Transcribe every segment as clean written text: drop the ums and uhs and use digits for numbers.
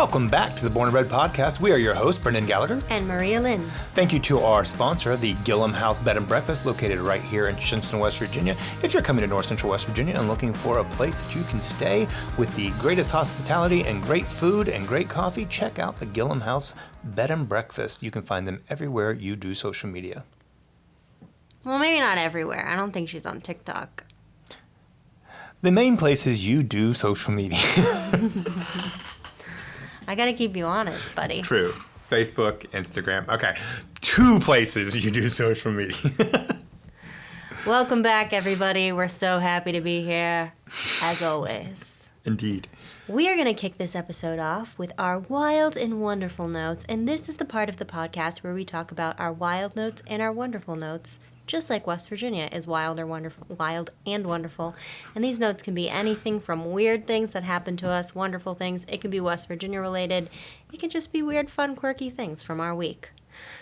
Welcome back to the Born and Bred Podcast. We are your hosts, Brendan Gallagher. And Maria Lynn. Thank you to our sponsor, the Gillum House Bed and Breakfast, located right here in Shinnston, West Virginia. If you're coming to North Central West Virginia and looking for a place that you can stay with the greatest hospitality and great food and great coffee, check out the Gillum House Bed and Breakfast. You can find them everywhere you do social media. Well, maybe not everywhere. I don't think she's on TikTok. The main places you do social media. I gotta keep you honest, buddy. True. Facebook, Instagram. Okay. 2 places you do social media. Welcome back, everybody. We're so happy to be here, as always. Indeed. We are going to kick this episode off with our wild and wonderful notes, and this is the part of the podcast where we talk about our wild notes and our wonderful notes, just like West Virginia is wild and wonderful. And these notes can be anything from weird things that happen to us, wonderful things. It can be West Virginia related. It can just be weird, fun, quirky things from our week.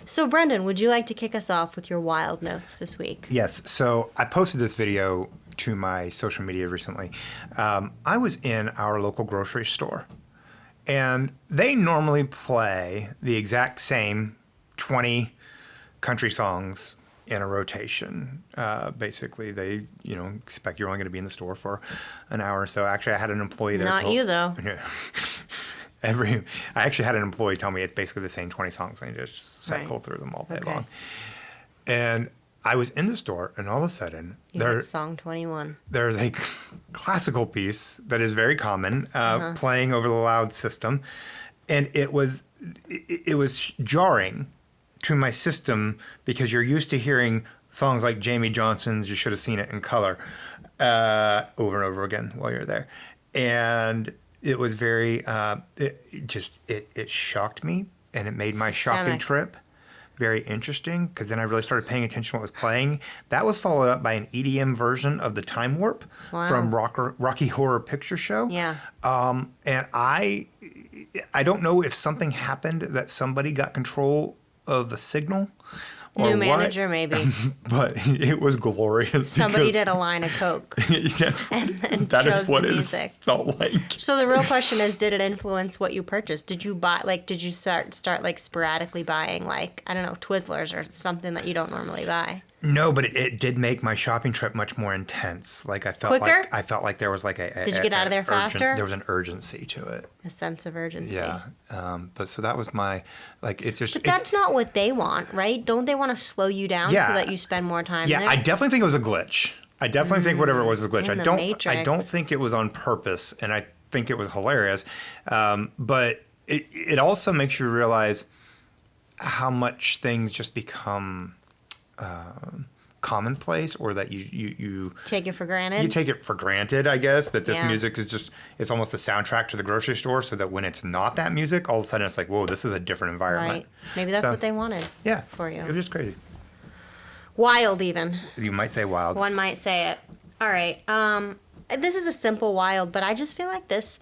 So, Brendan, would you like to kick us off with your wild notes this week? Yes. So I posted this video to my social media recently. I was in our local grocery store, and they normally play the exact same 20 country songs in a rotation. Basically, they expect you're only going to be in the store for an hour or so. Actually, I had an employee there. Not you, though. I actually had an employee tell me it's basically the same 20 songs. I just cycle through them all day long. And I was in the store, and all of a sudden, there's song 21. There's a classical piece that is very common, playing over the loud system, and it was jarring to my system because you're used to hearing songs like Jamie Johnson's "You Should Have Seen It in Color" over and over again while you're there, and it was very it shocked me, and it made my shopping trip very interesting, because then I really started paying attention to what was playing. That was followed up by an EDM version of the Time Warp from Rocky Horror Picture Show. Yeah. And I don't know if something happened that somebody got control of the signal. New manager, maybe. But it was glorious. Somebody did a line of Coke. That is what it felt like. So the real question is, did it influence what you purchased? Did you buy, did you start sporadically buying, I don't know, Twizzlers or something that you don't normally buy? No, but it did make my shopping trip much more intense. I felt quicker? I felt like there was Did you get out of there faster? There was an urgency to it. A sense of urgency. Yeah. But so that was my it's just. But that's not what they want, right? Don't they want to slow you down so that you spend more time there? Yeah, I definitely think it was a glitch. I definitely think whatever it was a glitch. I don't think it was on purpose, and I think it was hilarious. But it also makes you realize how much things just become commonplace, or that you take it for granted. You take it for granted, I guess, that this music is just, it's almost the soundtrack to the grocery store, so that when it's not that music, all of a sudden it's like, whoa, this is a different environment. Right. Maybe that's what they wanted. Yeah. For you. It was just crazy. Wild, even. You might say wild. One might say it. All right. This is a simple wild, but I just feel like this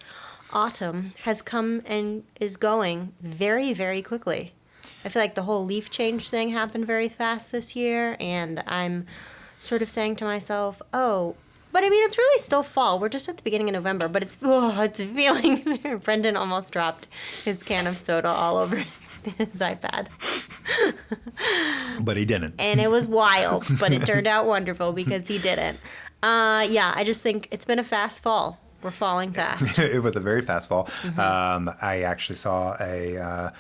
autumn has come and is going very, very quickly. I feel like the whole leaf change thing happened very fast this year, and I'm sort of saying to myself, but I mean, it's really still fall. We're just at the beginning of November, but it's feeling... Brendan almost dropped his can of soda all over his iPad. But he didn't. And it was wild, but it turned out wonderful because he didn't. I just think it's been a fast fall. We're falling fast. It was a very fast fall. Mm-hmm. I actually saw a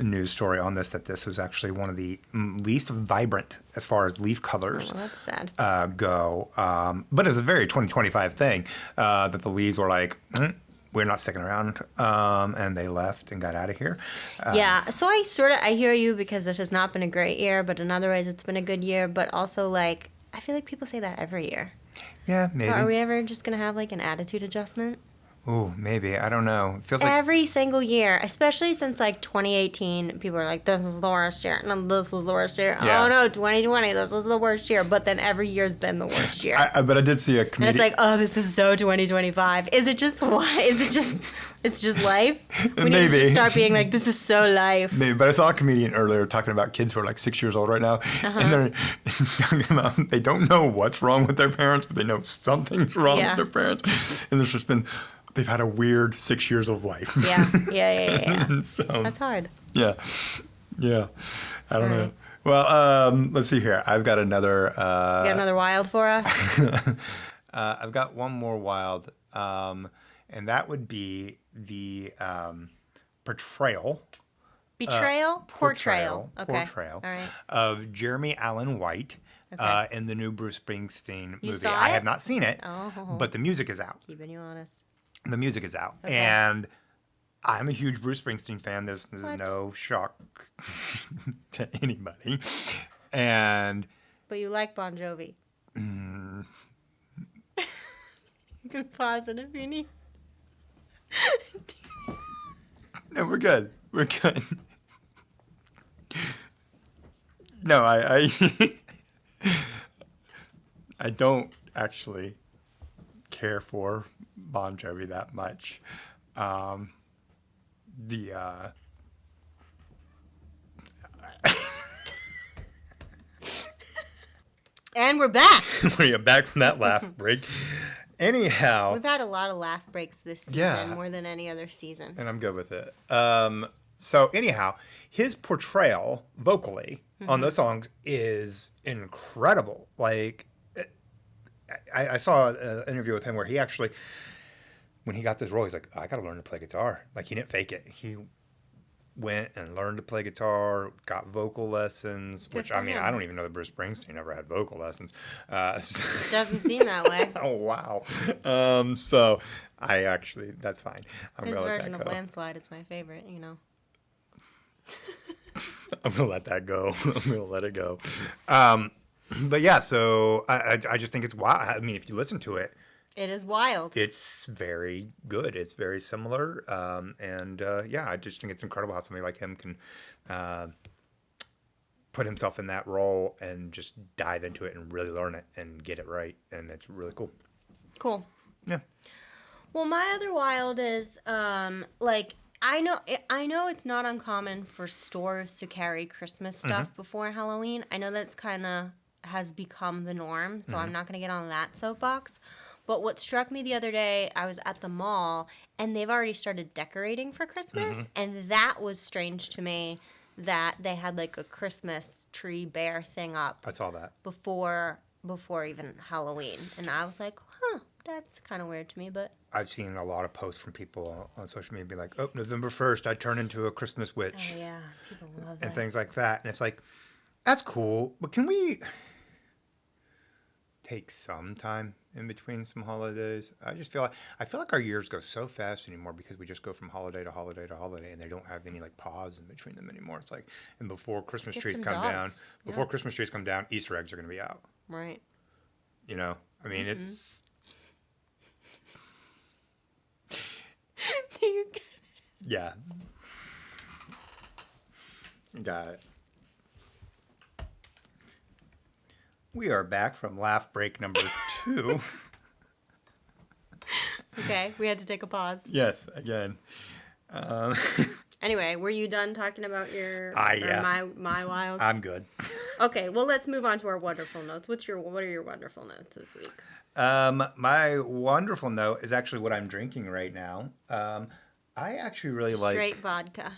news story on this, that this was actually one of the least vibrant as far as leaf colors that's sad. Go. But it was a very 2025 thing, that the leaves were like, we're not sticking around, and they left and got out of here. So I hear you, because it has not been a great year, but in other ways it's been a good year, but also I feel like people say that every year. Yeah, maybe. So are we ever just going to have an attitude adjustment? Ooh, maybe. I don't know. It feels like every single year, especially since 2018, people are like, this is the worst year. No, this was the worst year. Yeah. Oh no, 2020, this was the worst year. But then every year's been the worst year. But I did see a comedian. And it's this is so 2025. Is it just it's just life? We need to just start being this is so life. Maybe, but I saw a comedian earlier talking about kids who are 6 years old right now, and they're talking about they don't know what's wrong with their parents, but they know something's wrong with their parents, and there's just been they've had a weird 6 years of life. Yeah. So That's hard. yeah. I don't know. right. Well, let's see here. I've got another. You got another wild for us? I've got one more wild, and that would be the portrayal. Betrayal? Portrayal. Okay. Portrayal All right. of Jeremy Allen White Okay. in the new Bruce Springsteen movie. saw I it? have not seen it, Oh. but the music is out. Keeping you honest. The music is out, Okay. and I'm a huge Bruce Springsteen fan. This is What? no shock to anybody, and But you like Bon Jovi. Mm. You can pause it if you need. no, we're good. We're good. No, I I don't actually care for Bon Jovi that much. The And we're back. we're back from that laugh break. Anyhow, We've had a lot of laugh breaks this season, Yeah. more than any other season. and I'm good with it. So anyhow, his portrayal vocally on those songs is incredible. Like, I saw an interview with him where he actually, when he got this role, he's like, I got to learn to play guitar. Like, he didn't fake it. He went and learned to play guitar, got vocal lessons, which, for I mean, him. I don't even know that Bruce Springsteen ever had vocal lessons. Doesn't seem that way. Oh, wow. So I actually, that's fine. I'm His gonna let version that of go. Landslide is my favorite, you know. I'm gonna let that go. I'm gonna let it go. But yeah, so I just think it's wild. I mean, if you listen to it, It is wild. it's very good. It's very similar, and yeah, I just think it's incredible how somebody like him can put himself in that role and just dive into it and really learn it and get it right, and it's really cool. Cool. Yeah. Well, my other wild is like I know it's not uncommon for stores to carry Christmas stuff before Halloween. I know that's kind of has become the norm, so I'm not going to get on that soapbox. But what struck me the other day, I was at the mall and they've already started decorating for Christmas, and that was strange to me that they had like a Christmas tree bear thing up I saw that. before even Halloween, and I was like, huh, that's kind of weird to me, but I've seen a lot of posts from people on social media be like, "Oh, November 1st, I turn into a Christmas witch." oh yeah, people love And that. things like that. And it's like, that's cool, but can we take some time in between some holidays? I feel like our years go so fast anymore because we just go from holiday to holiday to holiday, and they don't have any like pause in between them anymore. It's like, and before Christmas Get trees some come down, dogs. before Yeah. Christmas trees come down, Easter eggs are going to be out. Right. You know, I mean, it's yeah. Got it. We are back from laugh break number 2. Okay, we had to take a pause. Yes, again. Anyway, were you done talking about your yeah. my wild? I'm good. Okay, well let's move on to our wonderful notes. What are your wonderful notes this week? My wonderful note is actually what I'm drinking right now. I actually really Straight like. vodka.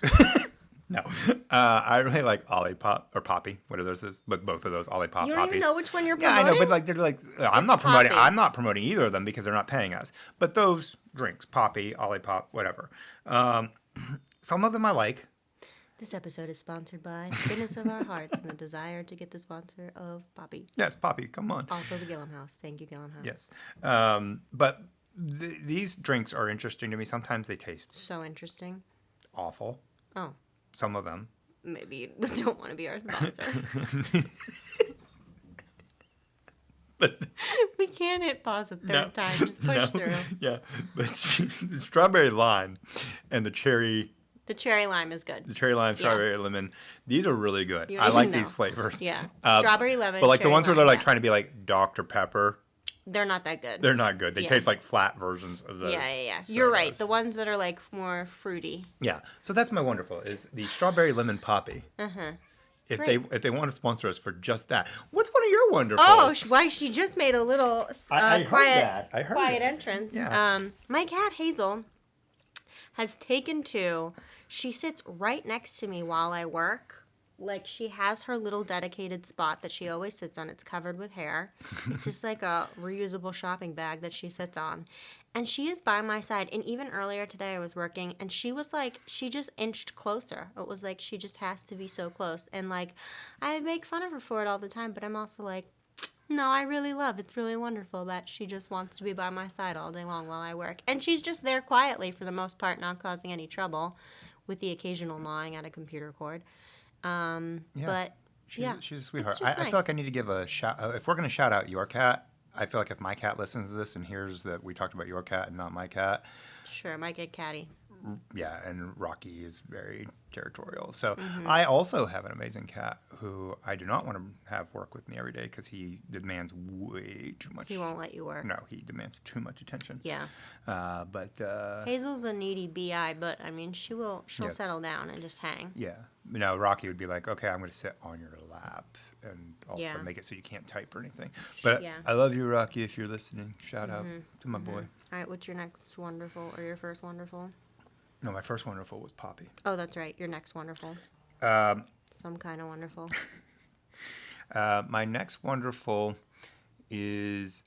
No, I really like Olipop or Poppy. What are those? But both of those Olipop You don't poppies. even know which one you're Yeah, promoting? I know, but like they're like I'm It's not promoting. Poppy. I'm not promoting either of them because they're not paying us. But those drinks, Poppy, Olipop, whatever. Some of them I like. This episode is sponsored by the Goodness of Our Hearts and the desire to get the sponsor of Poppy. Yes, Poppy, come on. Also the Gillum House. Thank you, Gillum House. Yes, but these drinks are interesting to me. Sometimes they taste So interesting. awful. Oh, Some of them. maybe you don't want to be our sponsor. But We can't hit pause a third no, time. Just push through. Yeah, but the strawberry lime and the cherry Lime is good. lime, Yeah. strawberry lemon, these are really good. You I don't like even these know. flavors. Yeah. Strawberry, lemon, But like the cherry ones where lime, they're like yeah. trying to be like Dr. Pepper, They're not that good. they're not good. They Yeah. taste like flat versions of those. Yeah. You're right. sodas. The ones that are like more fruity. Yeah. So that's my wonderful is the strawberry lemon poppy. Great. if they want to sponsor us for just that. What's one of your wonderfuls? Oh, why she just made a little I heard quiet, that. I heard quiet it. entrance. Yeah. My cat Hazel has taken to. She sits right next to me while I work. Like she has her little dedicated spot that she always sits on. It's covered with hair. It's just like a reusable shopping bag that she sits on. And she is by my side. And even earlier today I was working and she was like, she just inched closer. It was like she just has to be so close. And like I make fun of her for it all the time, but I'm also like, no, I really love. It's really wonderful that she just wants to be by my side all day long while I work. And she's just there quietly for the most part, not causing any trouble with the occasional gnawing at a computer cord. Yeah. But yeah, She's a sweetheart. it's just I feel like I nice. need to give a shout. If we're going to shout out your cat, I feel like if my cat listens to this and hears that we talked about your cat and not my cat, Sure, might get catty. yeah, and Rocky is very territorial. So Mm-hmm. I also have an amazing cat who I do not want to have work with me every day because he demands way too much. He won't let you work. No, he demands too much attention. Yeah. But Hazel's a needy bi, but I mean, she'll Yeah. settle down and just hang. yeah, Rocky would be like, okay, I'm going to sit on your lap and also Yeah. make it so you can't type or anything. But Yeah. I love you, Rocky. If you're listening, shout out to my boy. All right, what's your next wonderful or your first wonderful? No, my first wonderful was Poppy. Oh, that's right. Your next wonderful. Some kind of wonderful. My next wonderful is.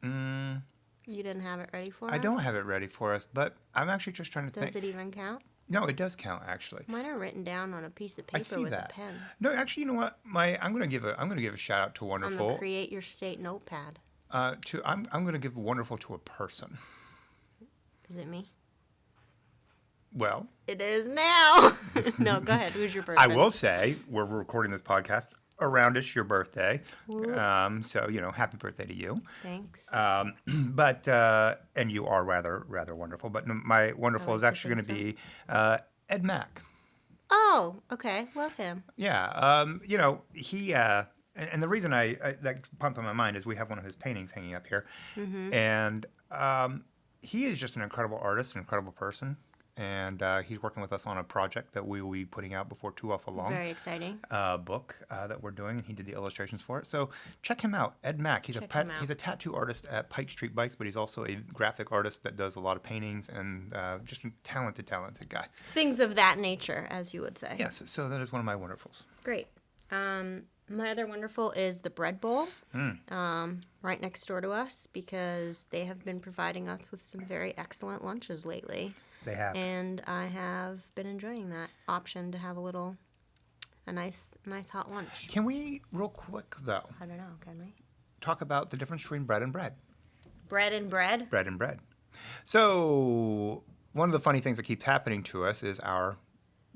You didn't have it ready for us? I don't have it ready for us, but I'm actually just trying to Does think. it even count? No, it does count actually. Mine are written down on a piece of I paper see with that. a pen No, actually, you know what? I'm gonna give a shout out to on wonderful. the Create Your State notepad. I'm gonna give wonderful to a person. Is it me? Well, It is now. No, go ahead. Who's your person? I will say we're recording this podcast aroundish your birthday, so happy birthday to you. Thanks. But and you are rather wonderful. But my wonderful I is like to actually going to think be Ed Mack. oh, okay. Love him. Yeah, he and the reason I that popped on my mind is we have one of his paintings hanging up here, and he is just an incredible artist, an incredible person, and he's working with us on a project that we will be putting out before too awful long. Very exciting. Book that we're doing, and he did the illustrations for it. So check him out, Ed Mack. He's Check him out. he's a tattoo artist at Pike Street Bikes, but he's also a graphic artist that does a lot of paintings and just a talented guy. Things of that nature, as you would say. Yes, so that is one of my wonderfuls. Great. My other wonderful is the Bread Bowl, right next door to us, because they have been providing us with some very excellent lunches lately. They have. And I have been enjoying that option to have a nice hot lunch. Can we, real quick though, I don't know, can we? talk about the difference between bread and bread? Bread and bread? Bread and bread. So one of the funny things that keeps happening to us is our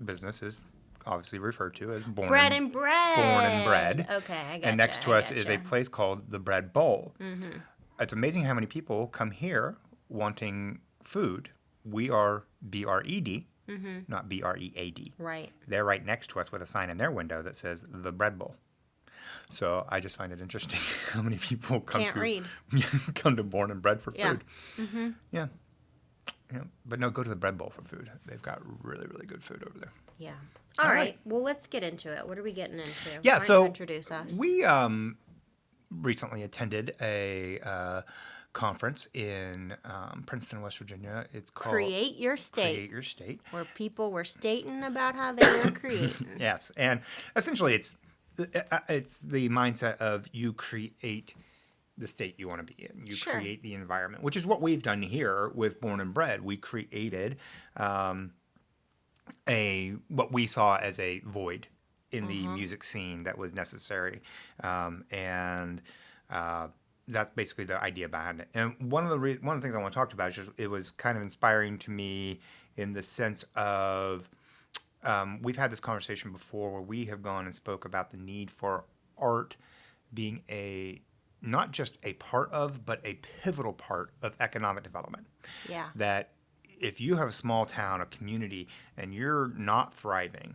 business is obviously referred to as Bread and bread. Born and Bread. Okay, I gotcha. And next to I us is a gotcha. place called the Bread Bowl. Mm-hmm. It's amazing how many people come here wanting food. We are BRED, not BREAD. Right. They're right next to us with a sign in their window that says the Bread Bowl. So I just find it interesting how many people come Can't read. come to Born and Bread for Yeah. food. Yeah. Yeah. But no, go to the Bread Bowl for food. They've got really, really good food over there. Yeah. All All right. right. Well, let's get into it. What are we getting into? Yeah, Why don't so you introduce us. we recently attended a conference in Princeton, West Virginia. It's called Create Your State, Create Your State. where people were stating about how they were creating. Yes, and essentially it's the mindset of you create the state you want to be in. You Sure. create the environment, which is what we've done here with Born and Bred. We created what we saw as a void in the music scene that was necessary, and that's basically the idea behind it. And one of the things I want to talk about is just it was kind of inspiring to me in the sense of we've had this conversation before where we have gone and spoke about the need for art being not just a part of, but a pivotal part of economic development. Yeah. That if you have a small town, a community, and you're not thriving,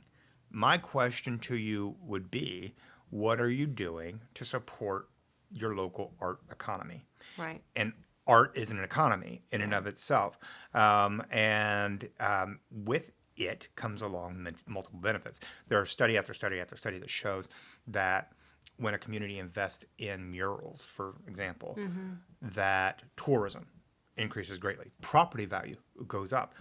my question to you would be, what are you doing to support your local art economy? Right. And art is an economy in and of itself. With it comes along multiple benefits. There are study after study after study that shows that when a community invests in murals, for example, that tourism increases greatly, property value goes up,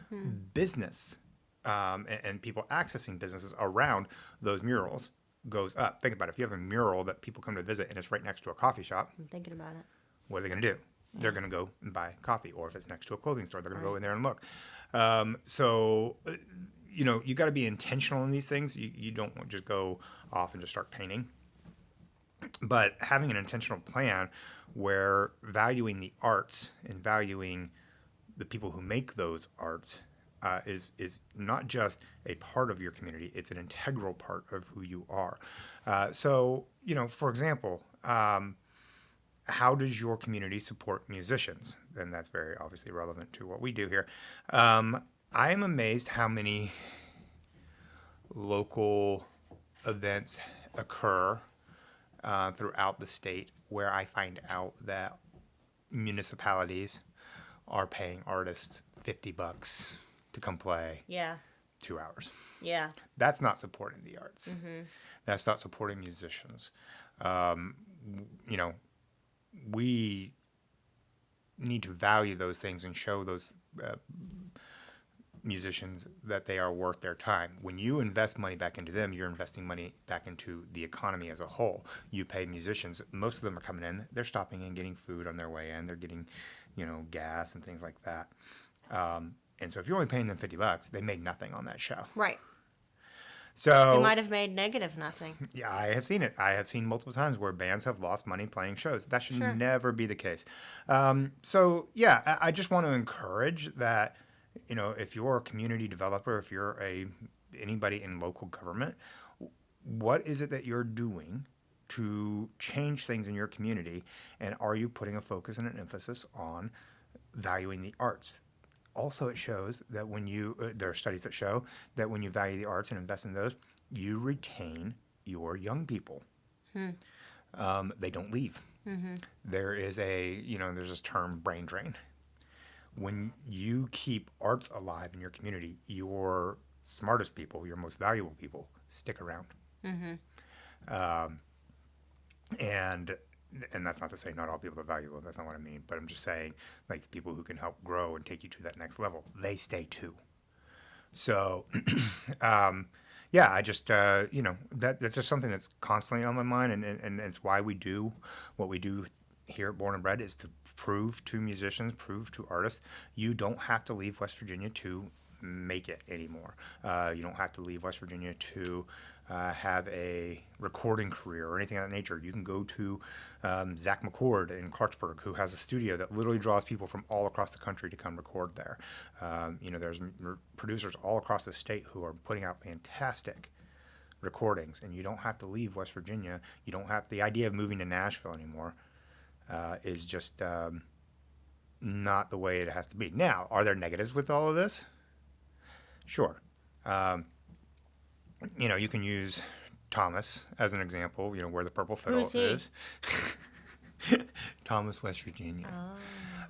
business and people accessing businesses around those murals goes up. Think about it. If you have a mural that people come to visit and it's right next to a coffee shop, I'm thinking about it. what are they going to do? They're going to go and buy coffee. Or if it's next to a clothing store, they're going to go Right. in there and look. So, you got to be intentional in these things. You don't just go off and just start painting. But having an intentional plan where valuing the arts and valuing the people who make those arts is not just a part of your community; it's an integral part of who you are. So, for example, how does your community support musicians? And that's very obviously relevant to what we do here. I am amazed how many local events occur throughout the state where I find out that municipalities are paying artists $50 to come play Yeah. 2 hours. Yeah. That's not supporting the arts. That's not supporting musicians. We need to value those things and show those musicians that they are worth their time. When you invest money back into them, you're investing money back into the economy as a whole. You pay musicians, most of them are coming in, they're stopping and getting food on their way in, they're getting, gas and things like that. And so if you're only paying them $50, they made nothing on that show. Right. So They might have made negative nothing. yeah, I have seen it. I have seen multiple times where bands have lost money playing shows. That should Sure. never be the case. So yeah, I just want to encourage that, if you're a community developer, if you're anybody in local government, what is it that you're doing to change things in your community, and are you putting a focus and an emphasis on valuing the arts? Also, it shows that there are studies that show that when you value the arts and invest in those, you retain your young people. They don't leave. There's this term, brain drain. When you keep arts alive in your community, your smartest people, your most valuable people, stick around. And that's not to say not all people are valuable. That's not what I mean. But I'm just saying, like, the people who can help grow and take you to that next level, they stay too. So, yeah, I just, that's just something that's constantly on my mind. And it's why we do what we do here at Born and Bred, is to prove to musicians, prove to artists, you don't have to leave West Virginia to make it anymore. You don't have to leave West Virginia to have a recording career or anything of that nature. You can go to Zach McCord in Clarksburg, who has a studio that literally draws people from all across the country to come record there. There's producers all across the state who are putting out fantastic recordings, and you don't have to leave West Virginia. You don't have the idea of moving to Nashville anymore. Is just not the way it has to be. Now, are there negatives with all of this? Sure. You can use Thomas as an example, where the Purple Fiddle Who's he? is. Thomas, West Virginia.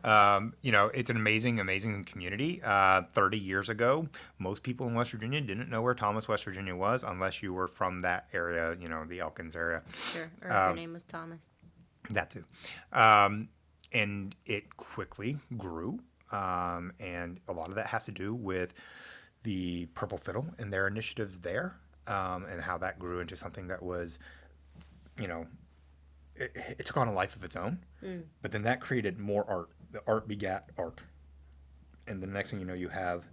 It's an amazing, amazing community. 30 years ago, most people in West Virginia didn't know where Thomas, West Virginia was unless you were from that area, the Elkins area. Sure. Or if your name was Thomas. That too. And it quickly grew. And a lot of that has to do with the Purple Fiddle and their initiatives there, and how that grew into something that was, it took on a life of its own. But then that created more art. The art begat art. And the next thing you know, you have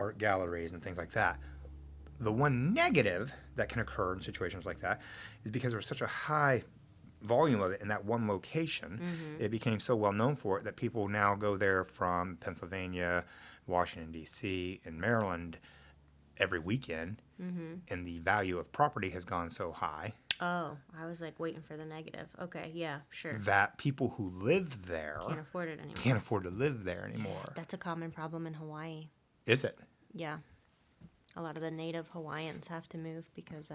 art galleries and things like that. The one negative that can occur in situations like that is because there's such a high volume of it in that one location, it became so well known for it that people now go there from Pennsylvania, Washington, D.C., and Maryland every weekend, and the value of property has gone so high Oh, I was like waiting for the negative. Okay, yeah, sure. that people who live there Can't afford it anymore. can't afford to live there anymore. That's a common problem in Hawaii. Is it? Yeah. A lot of the native Hawaiians have to move because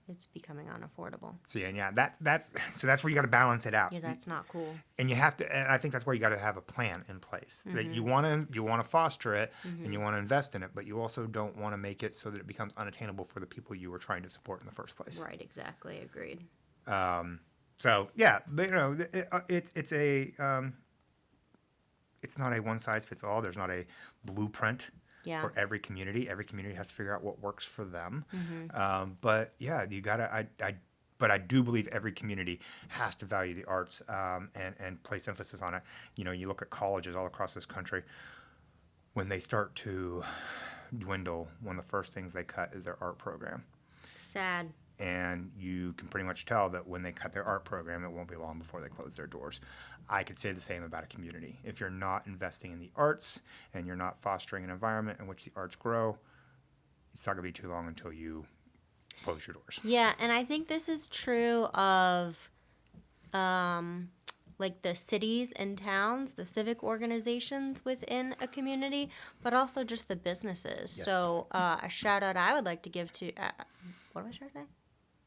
it's becoming unaffordable. So yeah, that's where you got to balance it out. Yeah, that's not cool. And you have to, and I think that's where you got to have a plan in place that you want to foster it and you want to invest in it, but you also don't want to make it so that it becomes unattainable for the people you were trying to support in the first place. Right, exactly. Agreed. So yeah, but it's not a one size fits all. There's not a blueprint Yeah. for every community. Every community has to figure out what works for them. But yeah, you gotta. But I do believe every community has to value the arts and place emphasis on it. You look at colleges all across this country. When they start to dwindle, one of the first things they cut is their art program. Sad. And you can pretty much tell that when they cut their art program, it won't be long before they close their doors. I could say the same about a community. If you're not investing in the arts and you're not fostering an environment in which the arts grow, it's not going to be too long until you close your doors. Yeah, and I think this is true of like the cities and towns, the civic organizations within a community, but also just the businesses. Yes. So a shout out I would like to give to what was I trying to say?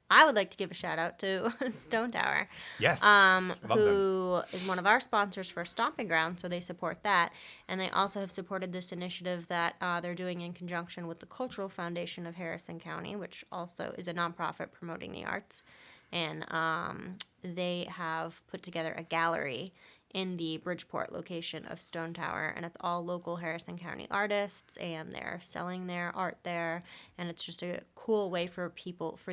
I would like to give a shout out to Stone Tower. Yes, love them. Who is one of our sponsors for Stomping Ground, so they support that. And they also have supported this initiative that they're doing in conjunction with the Cultural Foundation of Harrison County, which also is a nonprofit promoting the arts. And they have put together a gallery in the Bridgeport location of Stone Tower, and it's all local Harrison County artists, and they're selling their art there, and it's just a cool way for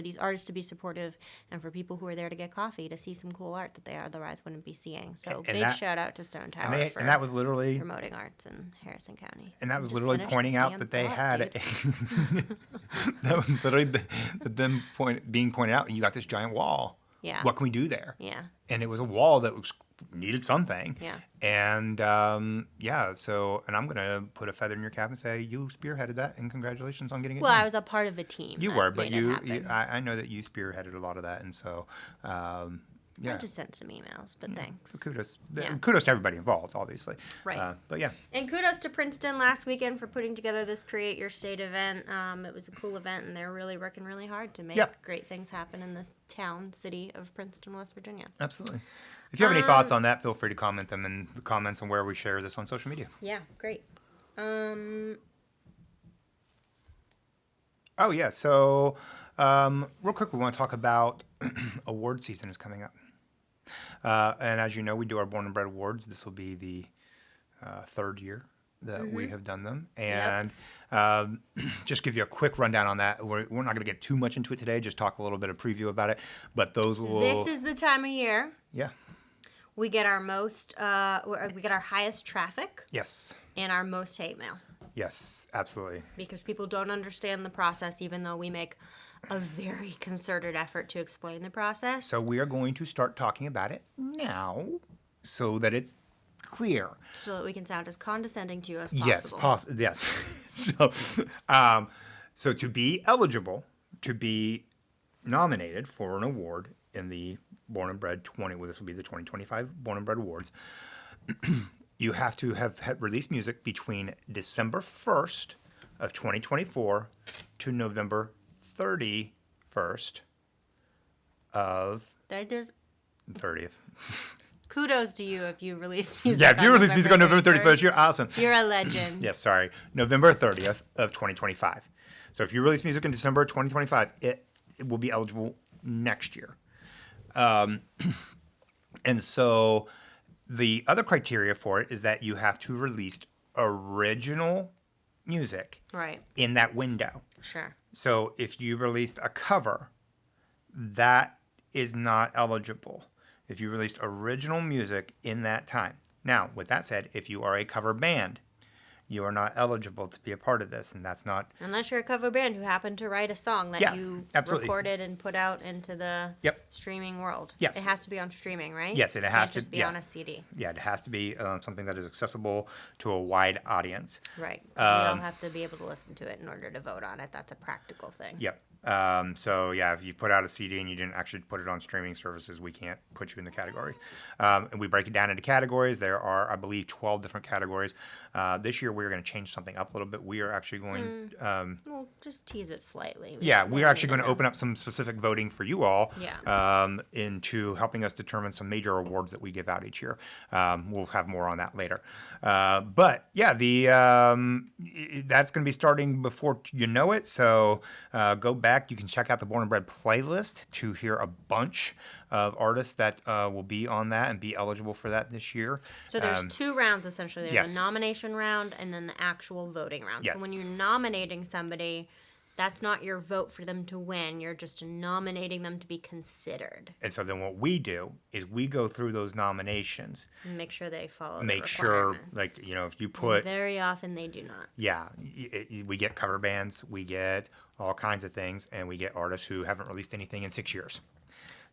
these artists to be supportive, and for people who are there to get coffee to see some cool art that they otherwise wouldn't be seeing. So And big that- shout out to Stone Tower And, for and that was literally promoting arts in Harrison County. And that was Just literally finished pointing the out damn that they thought, had dude. that was literally them being pointed out. You got this giant wall. Yeah. What can we do there? Yeah. And it was a wall that needed something. Yeah. And so I'm gonna put a feather in your cap and say you spearheaded that, and congratulations on getting it Well, done. I was a part of a team. You that were, but made it happen. I know that you spearheaded a lot of that, and so yeah. I just sent some emails, but thanks. Kudos, Yeah. kudos to everybody involved, obviously. Right. But yeah, And kudos to Princeton last weekend for putting together this Create Your State event. It was a cool event, and they're really working really hard to make Yeah. great things happen in this city of Princeton, West Virginia. absolutely. If you have any thoughts on that, feel free to comment them in the comments on where we share this on social media. Yeah, great. Oh yeah, so real quick, we want to talk about award season is coming up, and as you know, we do our Born and Bred Awards. This will be the third year that we have done them, and just give you a quick rundown on that. We're not going to get too much into it today. Just talk a little bit of preview about it, but those will. This is the time of year Yeah. we get our most, we get our highest traffic Yes. and our most hate mail. Yes. Absolutely. Because people don't understand the process, even though we make a very concerted effort to explain the process. So we are going to start talking about it now, so that it's clear. So that we can sound as condescending to you as Yes, possible. yes. So to be eligible, to be nominated for an award in the Born and Bred this will be the 2025 Born and Bred Awards. You have to have released music between December 1st of 2024 to November 31st of There's 30th. kudos to you if you release music. Yeah, if you on release music on November 31st, you're awesome. You're a legend. Yes, sorry. November 30th of 2025. So if you release music in December 2025, it will be eligible next year. And so the other criteria for it is that you have to release original music Right. in that window. Sure. So if you released a cover, that is not eligible. If you released original music in that time. Now, with that said, if you are a cover band, you are not eligible to be a part of this, and that's not. Unless you're a cover band who happened to write a song that Yeah, you absolutely. recorded and put out into the Yep. streaming world. Yes. It has to be on streaming, right? Yes, and it Can't has to- just be yeah. on a CD. Yeah, it has to be something that is accessible to a wide audience. Right. 'Cause we all have to be able to listen to it in order to vote on it. That's a practical thing. Yep. So yeah, if you put out a CD and you didn't actually put it on streaming services, we can't put you in the categories. And we break it down into categories. There are, I believe, 12 different categories. This year we're going to change something up a little bit. We are actually going. Well, just tease it slightly. Yeah, They we're don't actually need going to know. open up some specific voting for you all. Yeah. Into helping us determine some major awards that we give out each year. We'll have more on that later. But yeah, that's going to be starting before you know it. So go back. You can check out the Born and Bred playlist to hear a bunch of artists that will be on that and be eligible for that this year. So there's two rounds essentially. There's yes. a nomination round and then the actual voting round. Yes. So when you're nominating somebody, that's not your vote for them to win. You're just nominating them to be considered. And so then what we do is we go through those nominations, And make sure they follow the make sure, requirements. like, if you put, Very often they do not. yeah, we get cover bands, we get all kinds of things, and we get artists who haven't released anything in 6 years.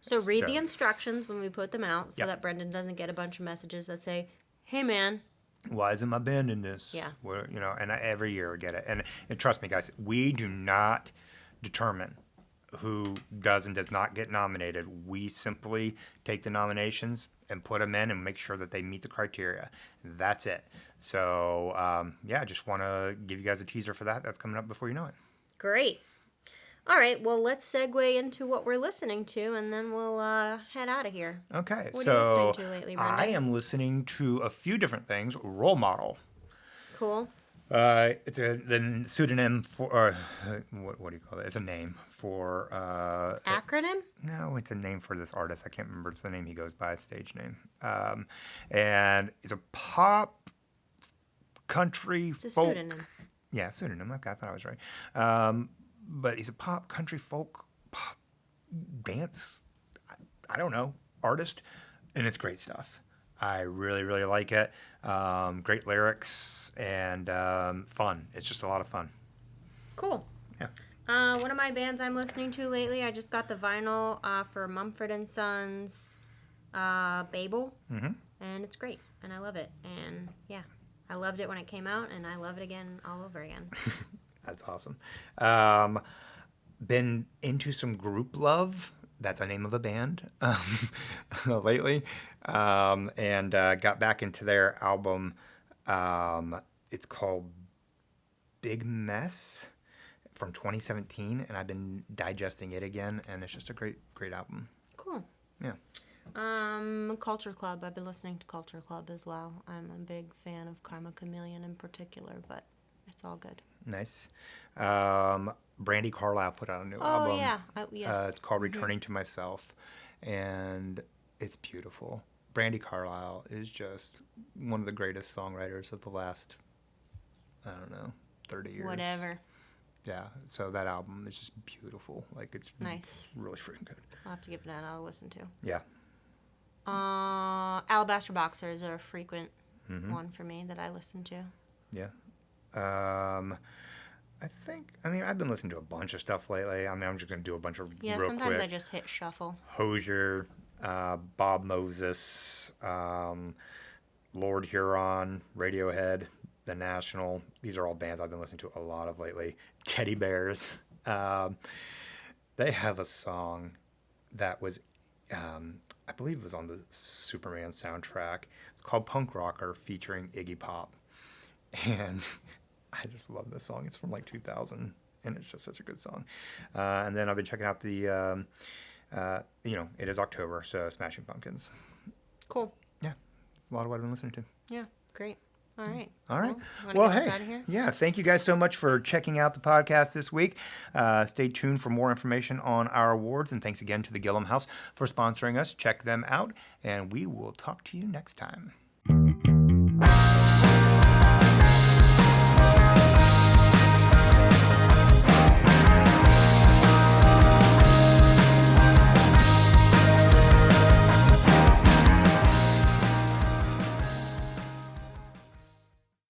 So read So- the instructions when we put them out so Yep. that Brendan doesn't get a bunch of messages that say, hey man, Why isn't my band in this? Yeah. Well, and every year I get it. And trust me, guys, we do not determine who does and does not get nominated. We simply take the nominations and put them in and make sure that they meet the criteria. That's it. So, yeah, just want to give you guys a teaser for that. That's coming up before you know it. great. All right, well, let's segue into what we're listening to, and then we'll head out of here. Okay, What are you so listening to lately, Brenda? I am listening to a few different things. Role Model. Cool. It's the pseudonym for, or what do you call it? It's a name for. Acronym? No, it's a name for this artist. I can't remember. It's the name he goes by, stage name. And it's a pop country It's a folk. pseudonym. Yeah, pseudonym. Okay, I thought I was right. But he's a pop country folk pop dance. I don't know, artist, and it's great stuff. I really, really like it. Great lyrics and fun. It's just a lot of fun. Cool. Yeah. One of my bands I'm listening to lately, I just got the vinyl for Mumford & Sons, Babel, and it's great, and I love it. And yeah, I loved it when it came out, and I love it again all over again. That's awesome. Been into some Group Love. That's the name of a band lately. And got back into their album. It's called Big Mess from 2017. And I've been digesting it again. And it's just a great, great album. Cool. Yeah. Culture Club. I've been listening to Culture Club as well. I'm a big fan of Karma Chameleon in particular, but it's all good. Nice. Brandy Carlisle put out a new Oh, album. yeah. Yes. It's called Returning to Myself, and it's beautiful. Brandy Carlisle is just one of the greatest songwriters of the last, 30 years. Whatever. Yeah, so that album is just beautiful. Like, it's Nice. really freaking good. I'll have to give that a listen to. Yeah. Alabaster Boxers are a frequent Mm-hmm. one for me that I listen to. Yeah. I've been listening to a bunch of stuff lately. I'm just going to do a bunch of Yeah, real sometimes quick. I just hit shuffle. Hosier, Bob Moses, Lord Huron, Radiohead, The National. These are all bands I've been listening to a lot of lately. Teddy Bears. They have a song that was, I believe it was on the Superman soundtrack. It's called Punk Rocker featuring Iggy Pop. And I just love this song. It's from like 2000, and it's just such a good song. And then I've been checking out the, it is October, so Smashing Pumpkins. Cool. Yeah, it's a lot of what I've been listening to. Yeah, great. All right. All right. Well, wanna get us hey, out of here? yeah, thank you guys so much for checking out the podcast this week. Stay tuned for more information on our awards, and thanks again to the Gillum House for sponsoring us. Check them out, and we will talk to you next time.